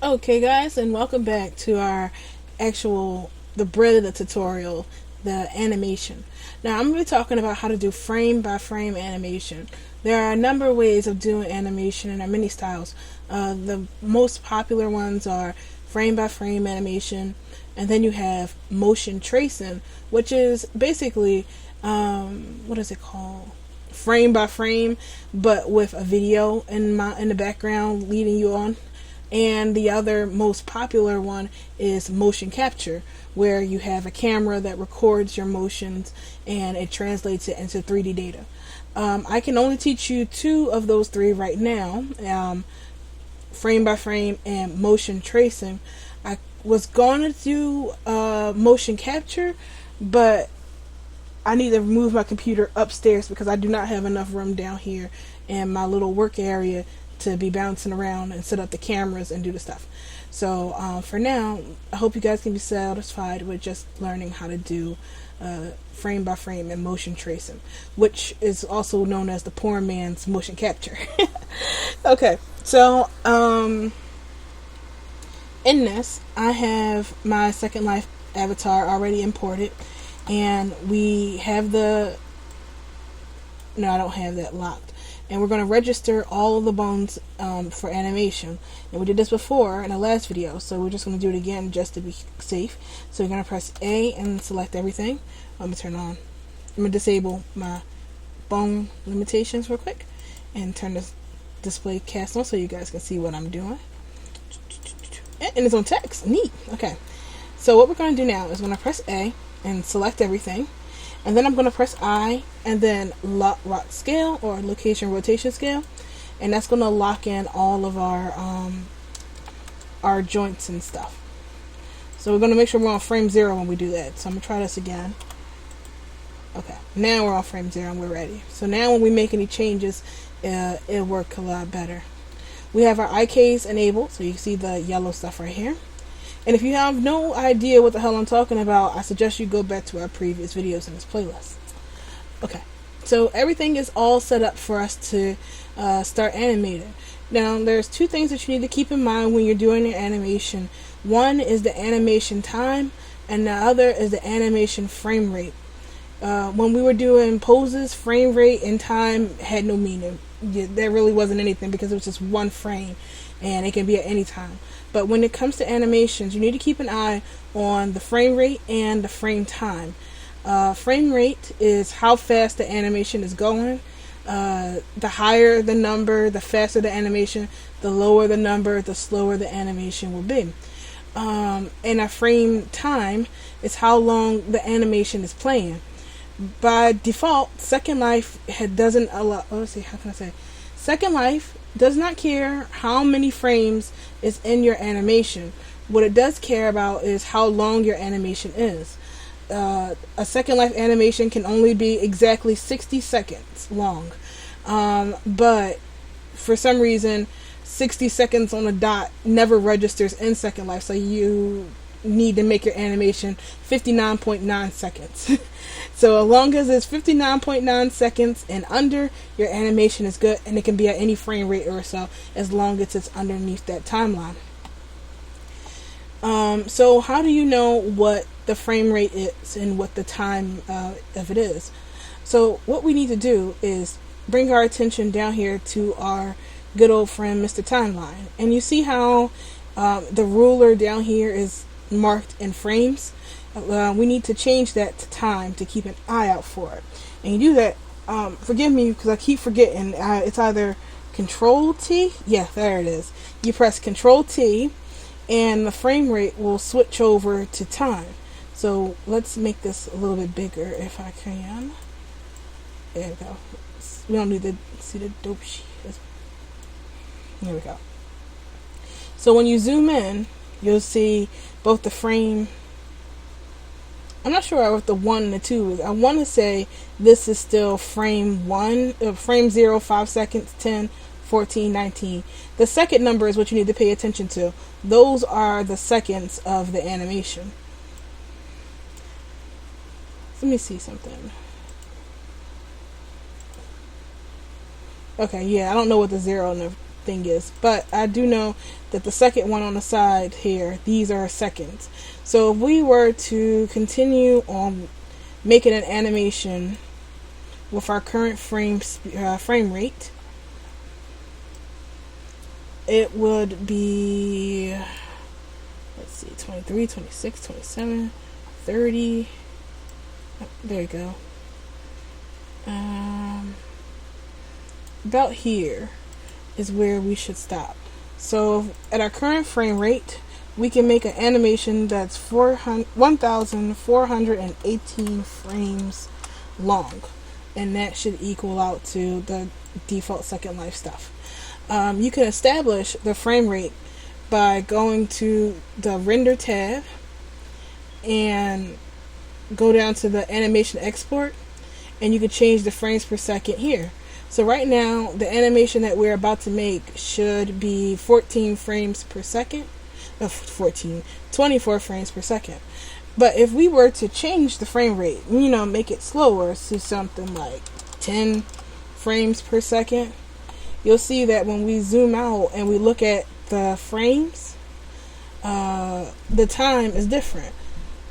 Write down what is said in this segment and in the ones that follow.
Okay guys, and welcome back to our the bread of the tutorial, the animation. Now I'm going to be talking about how to do frame by frame animation. There are a number of ways of doing animation and there are many styles. The most popular ones are frame by frame animation, and then you have motion tracing, which is basically, what is it called? Frame by frame, but with a video in the background leading you on. And the other most popular one is motion capture, where you have a camera that records your motions and it translates it into 3D data. I can only teach you two of those three right now, frame by frame and motion tracing. I was going to do motion capture, but I need to move my computer upstairs because I do not have enough room down here in my little work area to be bouncing around and set up the cameras and do the stuff. So for now, I hope you guys can be satisfied with just learning how to do frame by frame and motion tracing, which is also known as the poor man's motion capture. Okay, so in this, I have my Second Life avatar already imported, and we have no, I don't have that locked. And we're going to register all of the bones for animation. And we did this before in the last video, so we're just going to do it again just to be safe. So you're going to press A and select everything. I'm going to disable my bone limitations real quick and turn this display cast on so you guys can see what I'm doing. And it's on text. Neat. Okay. So what we're going to do now is we're going to press A and select everything. And then I'm going to press I and then lock scale or location rotation scale, and that's going to lock in all of our joints and stuff. So we're going to make sure we're on frame 0 when we do that. So I'm going to try this again. Okay, now we're on frame 0 and we're ready. So now when we make any changes, it'll work a lot better. We have our IKs enabled, so you see the yellow stuff right here. And if you have no idea what the hell I'm talking about, I suggest you go back to our previous videos in this playlist. Okay, so everything is all set up for us to start animating. Now, there's two things that you need to keep in mind when you're doing your animation. One is the animation time, and the other is the animation frame rate. When we were doing poses, frame rate and time had no meaning. There really wasn't anything because it was just one frame, and it can be at any time. But when it comes to animations, you need to keep an eye on the frame rate and the frame time. Frame rate is how fast the animation is going. The higher the number, the faster the animation. The lower the number, the slower the animation will be. And a frame time is how long the animation is playing. By default, Second Life doesn't allow. Let's see, how can I say? Second Life does not care how many frames is in your animation. What it does care about is how long your animation is. A Second Life animation can only be exactly 60 seconds long. But for some reason, 60 seconds on a dot never registers in Second Life, so you need to make your animation 59.9 seconds. So as long as it's 59.9 seconds and under, your animation is good, and it can be at any frame rate or so as long as it's underneath that timeline. So how do you know what the frame rate is and what the time of it is? So what we need to do is bring our attention down here to our good old friend Mr. Timeline. And you see how the ruler down here is marked in frames. We need to change that to time to keep an eye out for it. And you do that, forgive me because I keep forgetting, it's either Control T, yeah, there it is. You press Control T and the frame rate will switch over to time. So let's make this a little bit bigger if I can. There we go. We don't need to see the dope shit. There we go. So when you zoom in, you'll see both the frame. I'm not sure what the 1 and the 2 is. I want to say this is still frame 1, frame 0, 5 seconds, 10, 14, 19. The second number is what you need to pay attention to. Those are the seconds of the animation. Let me see something. Okay, yeah, I don't know what the 0 and the thing is, but I do know that the second one on the side here, these are seconds. So if we were to continue on making an animation with our current frame rate, it would be, let's see, 23, 26, 27, 30. Oh, there you go. About here is where we should stop. So at our current frame rate, we can make an animation that's 1,418 frames long, and that should equal out to the default Second Life stuff. You can establish the frame rate by going to the render tab and go down to the animation export, and you can change the frames per second here. So right now, the animation that we're about to make should be 14 frames per second. 24 frames per second. But if we were to change the frame rate, make it slower to something like 10 frames per second, you'll see that when we zoom out and we look at the frames, the time is different.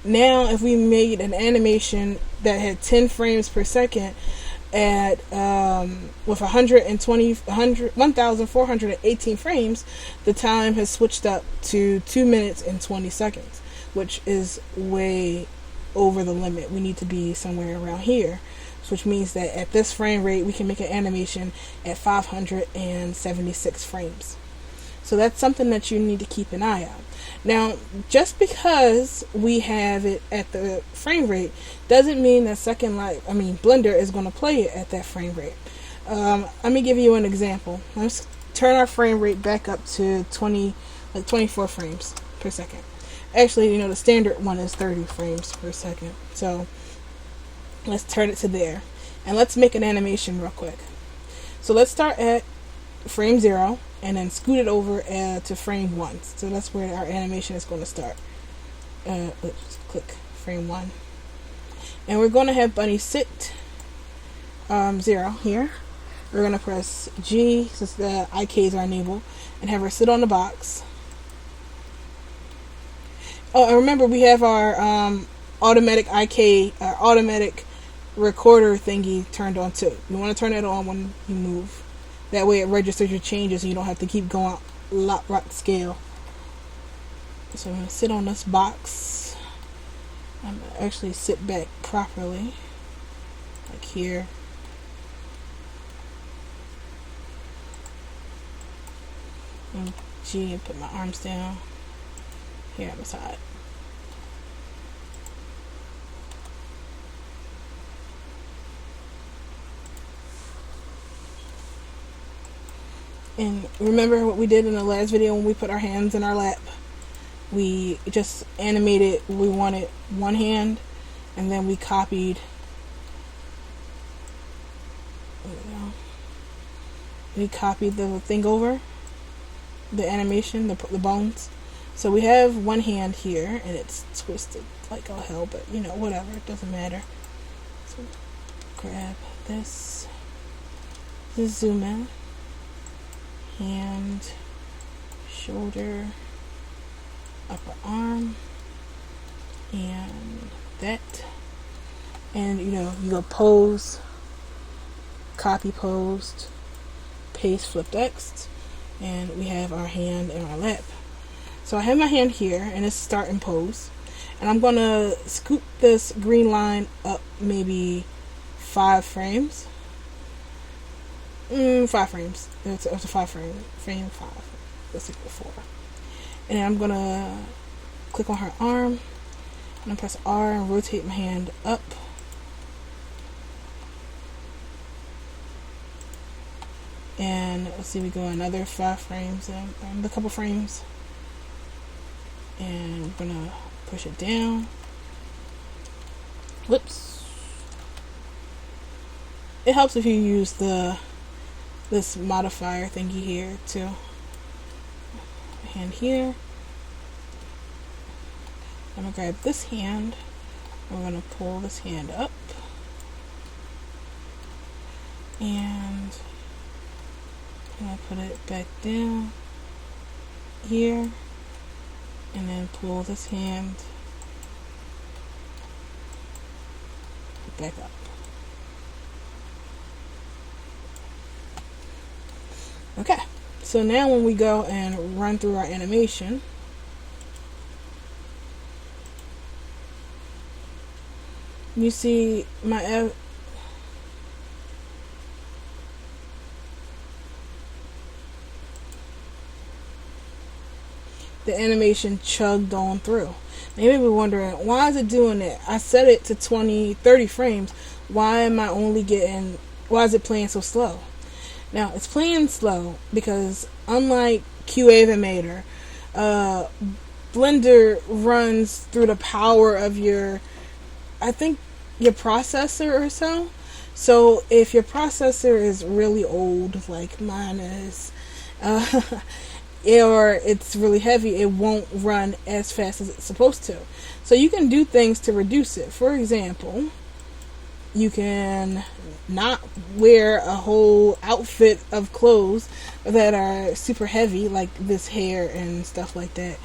Now, if we made an animation that had 10 frames per second at with 1,418 frames, the time has switched up to 2 minutes and 20 seconds, which is way over the limit. We need to be somewhere around here, which means that at this frame rate, we can make an animation at 576 frames. So that's something that you need to keep an eye on. Now, just because we have it at the frame rate doesn't mean that Blender is going to play it at that frame rate. Let me give you an example. Let's turn our frame rate back up to 24 frames per second. Actually, the standard one is 30 frames per second. So let's turn it to there, and let's make an animation real quick. So let's start at frame 0 and then scoot it over to frame 1. So that's where our animation is going to start. Let's click frame 1, and we're going to have Bunny sit 0 here. We're going to press G since the IKs are enabled and have her sit on the box. Oh, and remember we have our automatic automatic recorder thingy turned on too. You want to turn it on when you move. That way it registers your changes and you don't have to keep going lot scale. So I'm going to sit on this box. I'm going to actually sit back properly. Like here. And G and put my arms down. Here on the side. And remember what we did in the last video when we put our hands in our lap? We just animated, we wanted one hand, and then we copied. There we go. We copied the thing over, the animation, the bones. So we have one hand here, and it's twisted like all hell, but whatever, it doesn't matter. So grab this, just zoom in. Hand, shoulder, upper arm, and that. And you go pose, copy posed, paste flipped X, and we have our hand in our lap. So I have my hand here, and it's starting pose, and I'm gonna scoot this green line up maybe 5 frames. 5 frames. It's a 5 frame. Frame 5. Let's take 4. And then I'm gonna click on her arm. And I press R and rotate my hand up. And let's see, we go another 5 frames and a couple frames. And we're gonna push it down. Whoops. It helps if you use this modifier thingy here too. Hand here. I'm gonna grab this hand. We're gonna pull this hand up. And I put it back down here, and then pull this hand back up. Okay, so now when we go and run through our animation, you see my the animation chugged on through. Now you may be wondering, why is it doing that? I set it to 30 frames. Why is it playing so slow? Now, it's playing slow because unlike Animator, Blender runs through the power of your processor or so. So if your processor is really old, like mine is, or it's really heavy, it won't run as fast as it's supposed to. So you can do things to reduce it. For example, you can not wear a whole outfit of clothes that are super heavy, like this hair and stuff like that.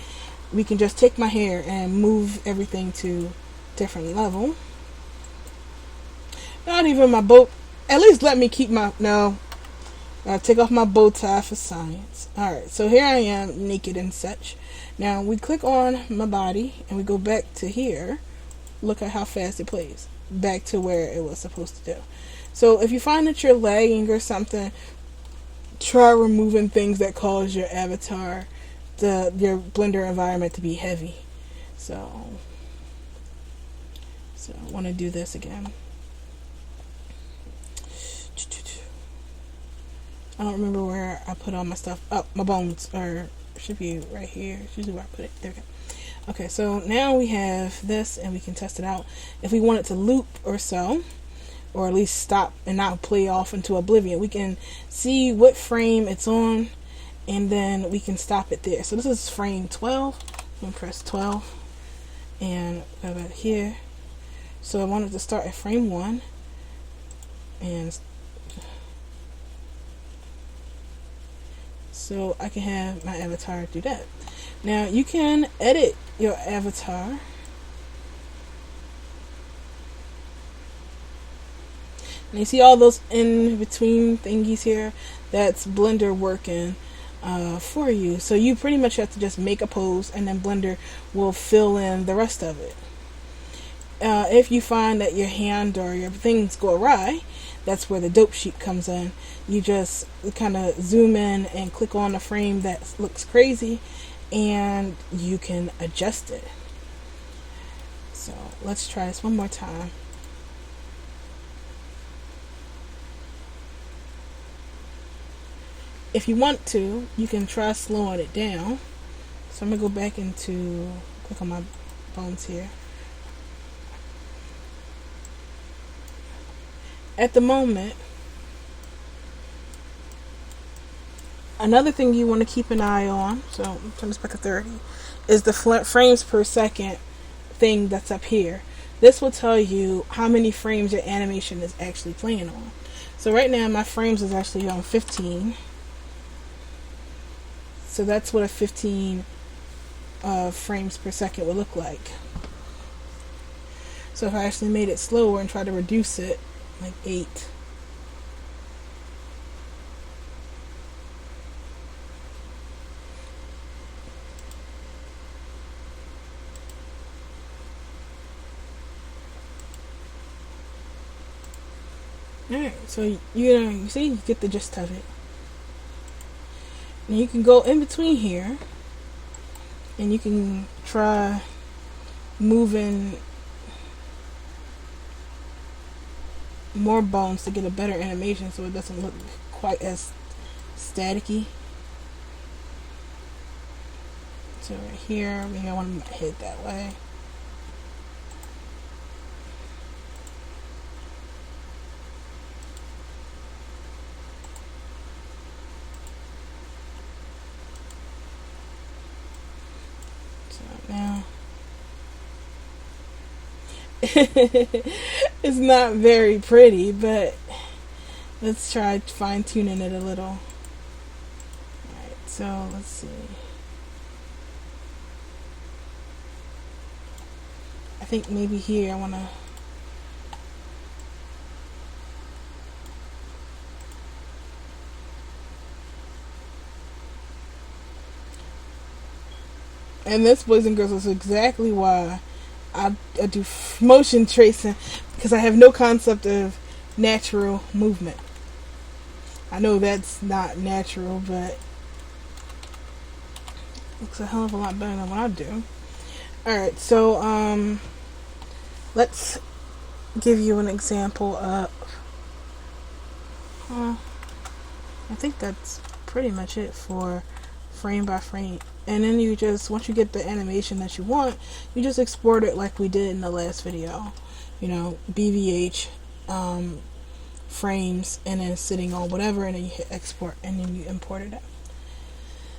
We can just take my hair and move everything to different level. Not even my bow. At least let me keep my... No. I'll take off my bow tie for science. Alright, so here I am, naked and such. Now, we click on my body, and we go back to here. Look at how fast it plays. Back to where it was supposed to do. So, if you find that you're lagging or something, try removing things that cause your avatar, your Blender environment to be heavy. So I want to do this again. I don't remember where I put all my stuff. Oh, my bones should be right here. It's usually where I put it. There we go. Okay, so now we have this, and we can test it out. If we want it to loop or so, or at least stop and not play off into oblivion, we can see what frame it's on, and then we can stop it there. So this is frame 12. I'm going to press 12, and go back here. So I wanted to start at frame 1, and so I can have my avatar do that. Now you can edit your avatar. And you see all those in between thingies here? That's Blender working for you. So you pretty much have to just make a pose, and then Blender will fill in the rest of it. If you find that your hand or your things go awry, that's where the dope sheet comes in. You just kind of zoom in and click on a frame that looks crazy, and you can adjust it. So let's try this one more time. If you want to, you can try slowing it down. So I'm going to go back into, click on my bones here. At the moment, another thing you want to keep an eye on, so turn this back to 30, is the frames per second thing that's up here. This will tell you how many frames your animation is actually playing on. So right now my frames is actually on 15. So that's what a 15 frames per second would look like. So if I actually made it slower and try to reduce it, like 8. Alright, so you see, you get the gist of it. And you can go in between here, and you can try moving more bones to get a better animation so it doesn't look quite as staticky. So right here, maybe I want my head that way. So now it's not very pretty, but let's try fine-tuning it a little. So let's see. I think maybe here I want to and this, boys and girls, is exactly why I do motion tracing, because I have no concept of natural movement. I know that's not natural, but it looks a hell of a lot better than what I do. Alright, so let's give you an example of I think that's pretty much it for frame by frame. And then you just, once you get the animation that you want, you just export it like we did in the last video. You know, BVH, frames, and then sitting on whatever, and then you hit export, and then you import it out.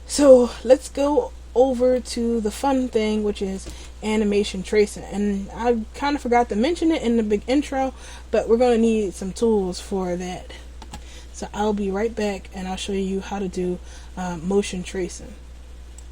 So let's go over to the fun thing, which is animation tracing. And I kind of forgot to mention it in the big intro, but we're going to need some tools for that. So I'll be right back, and I'll show you how to do motion tracing.